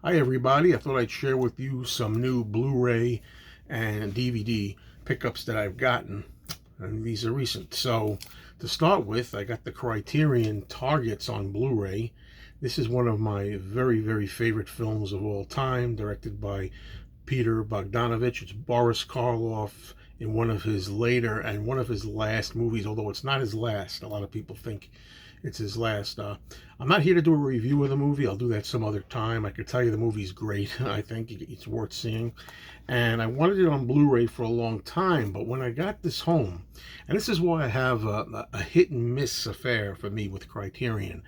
Hi everybody, I thought I'd share with you some new Blu-ray and DVD pickups that I've gotten, and these are recent. So to start with, I got the Criterion Targets on Blu-ray. This is one of my very favorite films of all time, directed by Peter Bogdanovich. It's Boris Karloff in one of his later and one of his last movies, although it's not his last. A lot of people think it's his last. I'm not here to do a review of the movie. I'll do that some other time. I could tell you the movie's great. I think it's worth seeing. And I wanted it on Blu-ray for a long time, but when I got this home, and this is why I have a hit and miss affair for me with Criterion.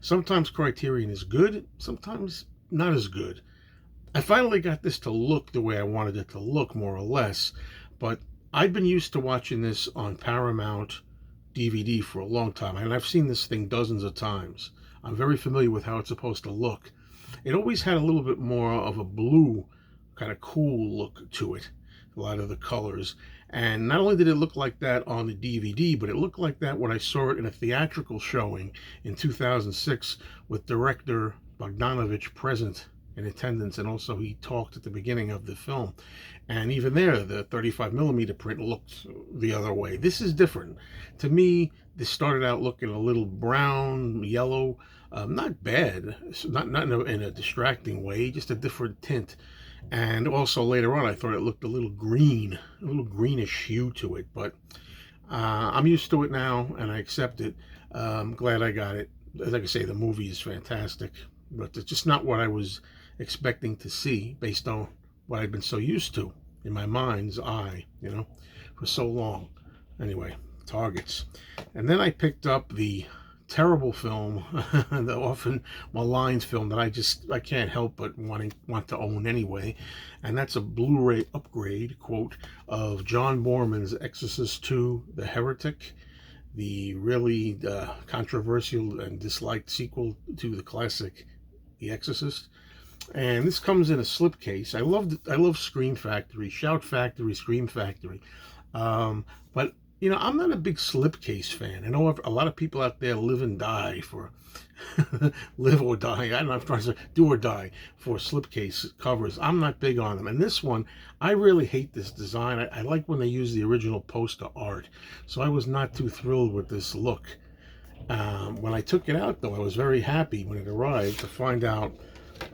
Sometimes Criterion is good, sometimes not as good. I finally got this to look the way I wanted it to look, more or less, but I've been used to watching this on Paramount DVD for a long time, and I've seen this thing dozens of times. I'm very familiar with how it's supposed to look. It always had a little bit more of a blue, kind of cool look to it, a lot of the colors. And not only did it look like that on the DVD, but it looked like that when I saw it in a theatrical showing in 2006 with director Bogdanovich present in attendance, and also he talked at the beginning of the film. And even there, the 35 millimeter print looked the other way. This is different. To me, this started out looking a little brown, yellow, not bad, not in a distracting way, just a different tint. And also later on, I thought it looked a little green, a little greenish hue to it. But I'm used to it now, and I accept it. I'm glad I got it. Like I say, the movie is fantastic, but it's just not what I was expecting to see based on what I've been so used to in my mind's eye, for so long. Anyway, Targets. And then I picked up the terrible film, the often maligned film that I can't help but want to own anyway, and that's a Blu-ray upgrade, quote, of John Borman's Exorcist II, The Heretic, the really controversial and disliked sequel to the classic The Exorcist. And this comes in a slipcase. I love Scream Factory, Shout Factory, Scream Factory. But I'm not a big slipcase fan. I know a lot of people out there live and die for live or die. I don't know if I'm trying to say do or die for slipcase covers. I'm not big on them. And this one, I really hate this design. I like when they use the original poster art. So I was not too thrilled with this look. When I took it out, though, I was very happy when it arrived to find out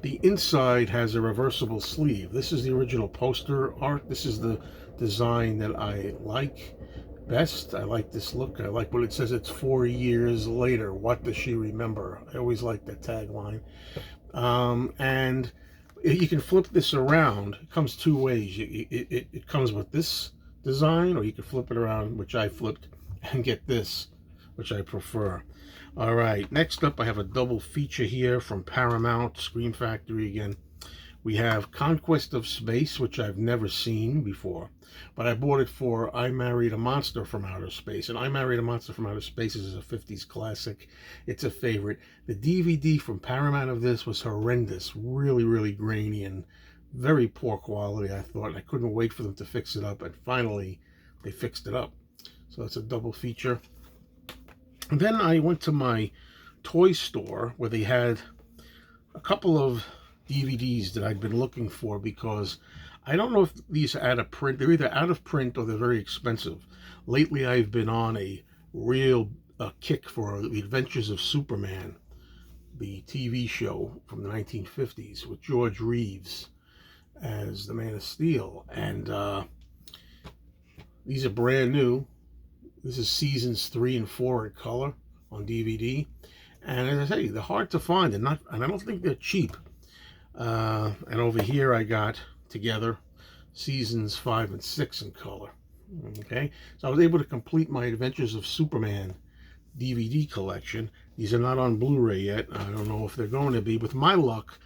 the inside has a reversible sleeve. This is the original poster art. This is the design that I like best. I like this look. I like what it says. It's 4 years later. What does she remember? I always like that tagline. And you can flip this around. It comes two ways. It comes with this design, or you can flip it around, which I flipped, and get this, which I prefer. All right, next up I have a double feature here from Paramount, Scream Factory again. We have Conquest of Space, which I've never seen before, but I bought it for I Married a Monster from Outer Space, and I Married a Monster from Outer Space is a 50s classic. It's a favorite. The DVD from Paramount of this was horrendous, really grainy and very poor quality, I thought, and I couldn't wait for them to fix it up, and finally they fixed it up. So it's a double feature. And then I went to my toy store where they had a couple of DVDs that I'd been looking for, because I don't know if these are out of print. They're either out of print or they're very expensive. Lately I've been on a real kick for The Adventures of Superman, the TV show from the 1950s with George Reeves as the Man of Steel. And these are brand new. This is seasons 3 and 4 in color on DVD, and as I say, they're hard to find, and I don't think they're cheap. And over here, I got together seasons 5 and 6 in color. Okay, so I was able to complete my Adventures of Superman DVD collection. These are not on Blu-ray yet. I don't know if they're going to be. With my luck,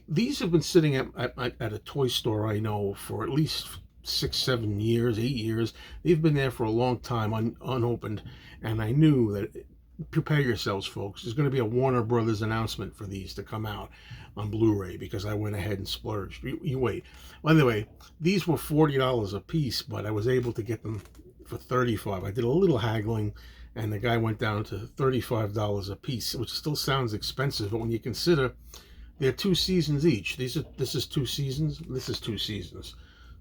these have been sitting at a toy store I know for at least 6, 7 years, 8 years. They've been there for a long time, unopened, and I knew that, prepare yourselves, folks, there's going to be a Warner Brothers announcement for these to come out on Blu-ray, because I went ahead and splurged. You wait. Well, anyway, these were $40 a piece, but I was able to get them for $35. I did a little haggling, and the guy went down to $35 a piece, which still sounds expensive, but when you consider They're 2 seasons each. This is 2 seasons. This is 2 seasons.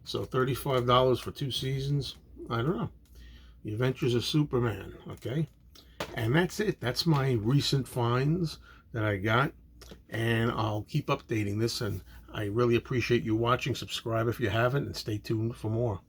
So $35 for 2 seasons. I don't know. The Adventures of Superman. Okay. And that's it. That's my recent finds that I got. And I'll keep updating this. And I really appreciate you watching. Subscribe if you haven't. And stay tuned for more.